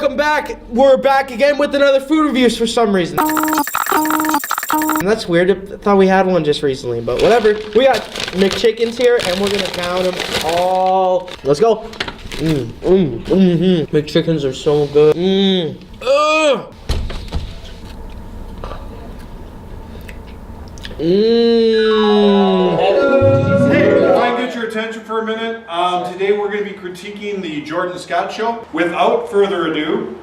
welcome back. We're back again with another food reviews for some reason. And that's weird. I thought we had one just recently, but whatever. We got McChickens here, and we're gonna down them all. Let's go. McChickens are so good. Attention for a minute. Today we're going to be critiquing the Jordan Scott Show. Without further ado,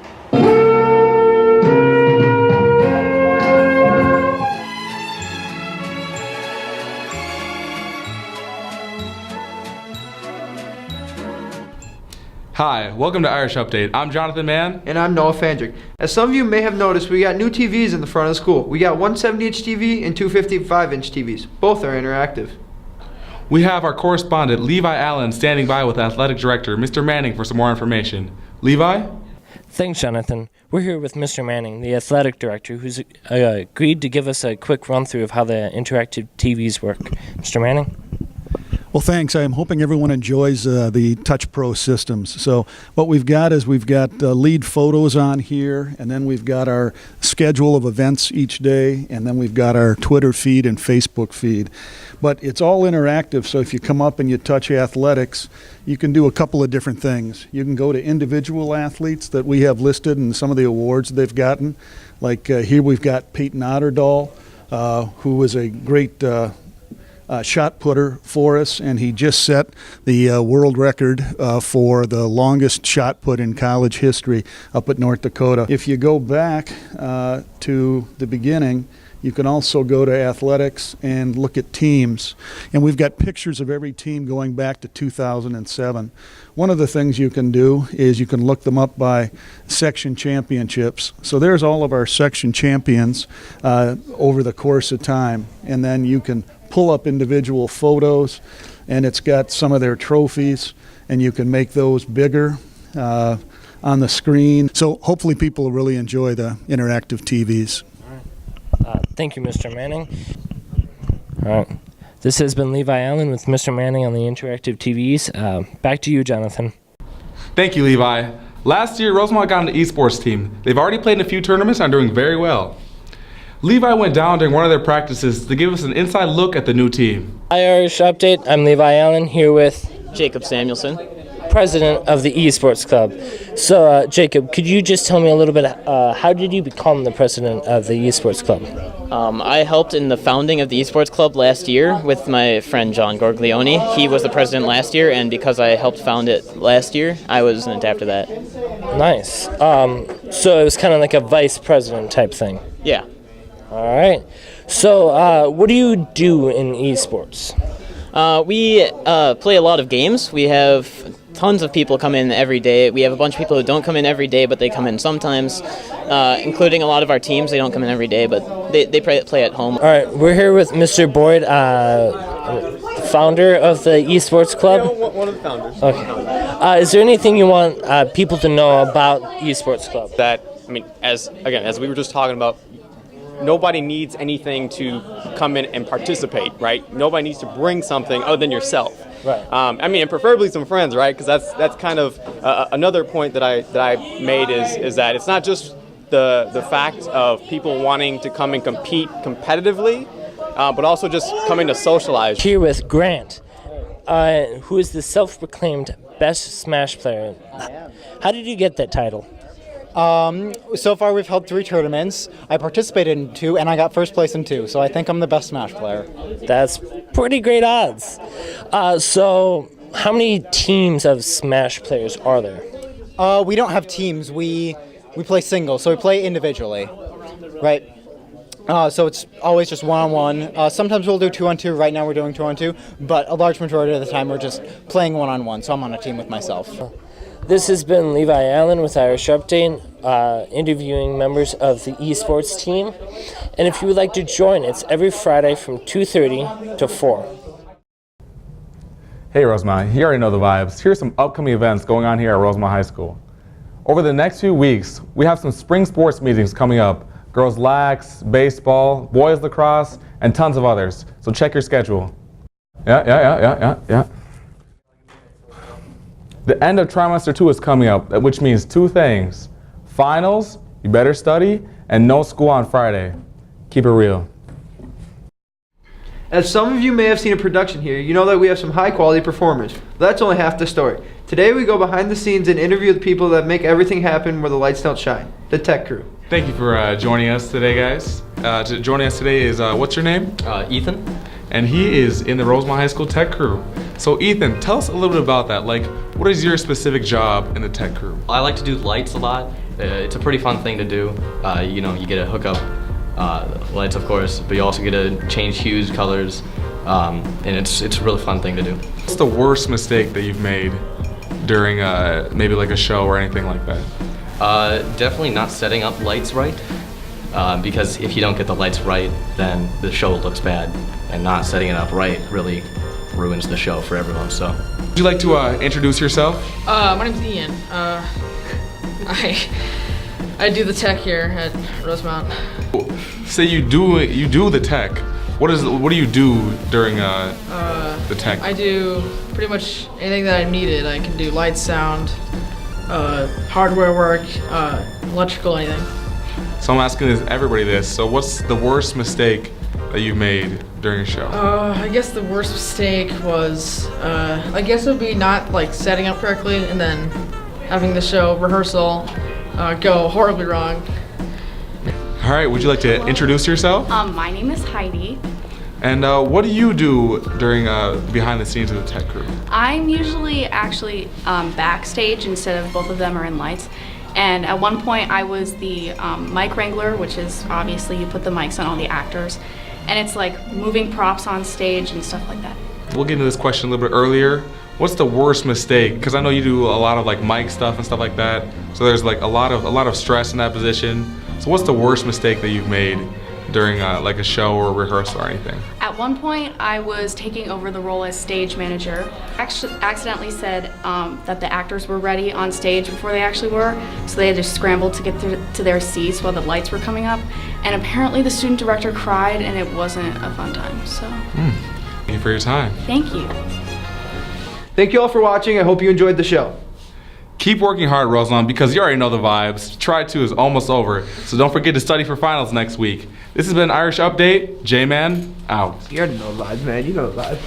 hi, welcome to Irish Update. I'm Jonathan Mann. And I'm Noah Fandrick. As some of you may have noticed, we got new TVs in the front of the school. We got one 70-inch TV and two 55-inch TVs. Both are interactive. We have our correspondent, Levi Allen, standing by with Athletic Director, Mr. Manning, for some more information. Levi? Thanks, Jonathan. We're here with Mr. Manning, the Athletic Director, who's agreed to give us a quick run-through of how the interactive TVs work. Mr. Manning? Well, thanks. I'm hoping everyone enjoys the Touch Pro systems. So what we've got is we've got lead photos on here, and then we've got our schedule of events each day, and then we've got our Twitter feed and Facebook feed. But it's all interactive, so if you come up and you touch athletics, you can do a couple of different things. You can go to individual athletes that we have listed and some of the awards they've gotten. Like here we've got Peyton Otterdahl, who was a great shot putter for us, and he just set the world record for the longest shot put in college history up at North Dakota. If you go back to the beginning, you can also go to athletics and look at teams, and we've got pictures of every team going back to 2007. One of the things you can do is you can look them up by section championships. So there's all of our section champions over the course of time, and then you can pull up individual photos, and it's got some of their trophies, and you can make those bigger on the screen. So hopefully people will really enjoy the interactive TVs. Thank you, Mr. Manning. All right. This has been Levi Allen with Mr. Manning on the interactive TVs. Back to you, Jonathan. Thank you, Levi. Last year, Rosemont got an eSports team. They've already played in a few tournaments and are doing very well. Levi went down during one of their practices to give us an inside look at the new team. Hi, Irish Update. I'm Levi Allen here with Jacob Samuelson, president of the eSports Club. So, Jacob, could you just tell me a little bit, how did you become the president of the eSports Club? I helped in the founding of the eSports Club last year with my friend John Gorglione. He was the president last year, and because I helped found it last year, I was in it after that. Nice. So it was kind of like a vice president type thing? Yeah. All right. So what do you do in eSports? We play a lot of games. We have tons of people come in every day. We have a bunch of people who don't come in every day, but they come in sometimes, including a lot of our teams. They don't come in every day, but they play at home. All right. We're here with Mr. Boyd, founder of the eSports Club. Yeah, one of the founders. Okay. Is there anything you want people to know about eSports Club? As we were just talking about, nobody needs anything to come in and participate, right? Nobody needs to bring something other than yourself. Right. And preferably some friends, right? Because that's kind of another point that I made is that it's not just the fact of people wanting to come and compete competitively, but also just coming to socialize. Here with Grant, who is the self-proclaimed best Smash player. How did you get that title? So far we've held 3 tournaments. I participated in 2 and I got first place in 2, so I think I'm the best Smash player. That's pretty great odds. So how many teams of Smash players are there? We don't have teams. We play single, so we play individually, right? So it's always just one-on-one. Sometimes we'll do 2-on-2. Right now we're doing 2-on-2, but a large majority of the time we're just playing one-on-one, so I'm on a team with myself. This has been Levi Allen with Irish Update, interviewing members of the eSports team. And if you would like to join, it's every Friday from 2:30 to 4. Hey Rosemont, you already know the vibes. Here's some upcoming events going on here at Rosemont High School. Over the next few weeks, we have some spring sports meetings coming up. Girls lax, baseball, boys lacrosse, and tons of others. So check your schedule. Yeah. The end of trimester 2 is coming up, which means 2 things. Finals, you better study, and no school on Friday. Keep it real. As some of you may have seen a production here, you know that we have some high quality performers. But that's only half the story. Today we go behind the scenes and interview the people that make everything happen where the lights don't shine, the tech crew. Thank you for joining us today, guys. Joining us today is, what's your name? Ethan. And he is in the Rosemont High School tech crew. So Ethan, tell us a little bit about that. Like, what is your specific job in the tech crew? I like to do lights a lot. It's a pretty fun thing to do. You know, you get to hook up lights, of course, but you also get to change hues, colors, and it's a really fun thing to do. What's the worst mistake that you've made during maybe like a show or anything like that? Definitely not setting up lights right, because if you don't get the lights right, then the show looks bad, and not setting it up right really ruins the show for everyone. So, Would you like to introduce yourself? My name's Ian. I do the tech here at Rosemont. Say you do the tech. What do you do during the tech? I do pretty much anything that I needed. I can do lights, sound, hardware work, electrical, anything. So I'm asking everybody this. So what's the worst mistake that you've made during a show? I guess the worst mistake was, I guess it would be not like setting up correctly and then having the show rehearsal go horribly wrong. All right, would you like to introduce yourself? My name is Heidi. And what do you do during behind the scenes of the tech crew? I'm usually actually backstage instead of both of them are in lights. And at one point I was the mic wrangler, which is obviously you put the mics on all the actors. And it's like moving props on stage and stuff like that. We'll get into this question a little bit earlier. What's the worst mistake? Because I know you do a lot of like mic stuff and stuff like that. So there's like a lot of stress in that position. So what's the worst mistake that you've made during like a show or a rehearsal or anything? At one point I was taking over the role as stage manager. Accidentally said that the actors were ready on stage before they actually were. So they had to scramble to get to their seats while the lights were coming up. And apparently the student director cried and it wasn't a fun time, so. Thank you for your time. Thank you. Thank you all for watching. I hope you enjoyed the show. Keep working hard, Rosemont, because you already know the vibes. Try 2 is almost over, so don't forget to study for finals next week. This has been Irish Update. J-Man, out. You already know the vibes, man. You know the vibes.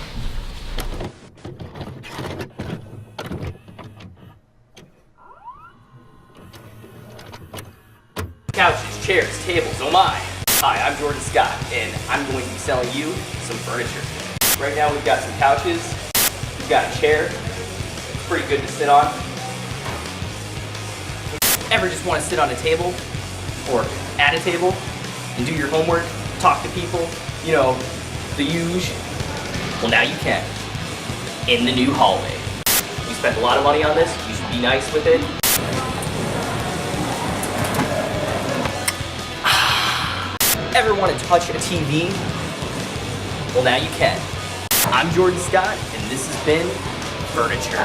Couches, chairs, tables, oh my. Hi, I'm Jordan Scott, and I'm going to be selling you some furniture. Right now we've got some couches, we've got a chair, it's pretty good to sit on. Ever just want to sit on a table, or at a table, and do your homework, talk to people, you know, the huge? Well, now you can, in the new hallway. We spent a lot of money on this, you should be nice with it. Ever want to touch a TV? Well, now you can. I'm Jordan Scott, and this has been Furniture.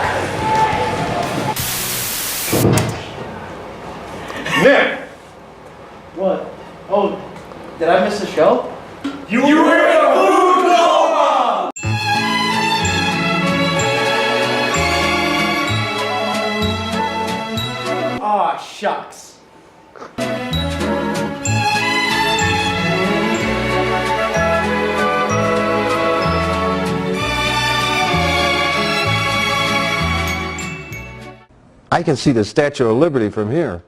Nick! What? Oh, did I miss the show? You were in a food coma! Aw, shucks. I can see the Statue of Liberty from here.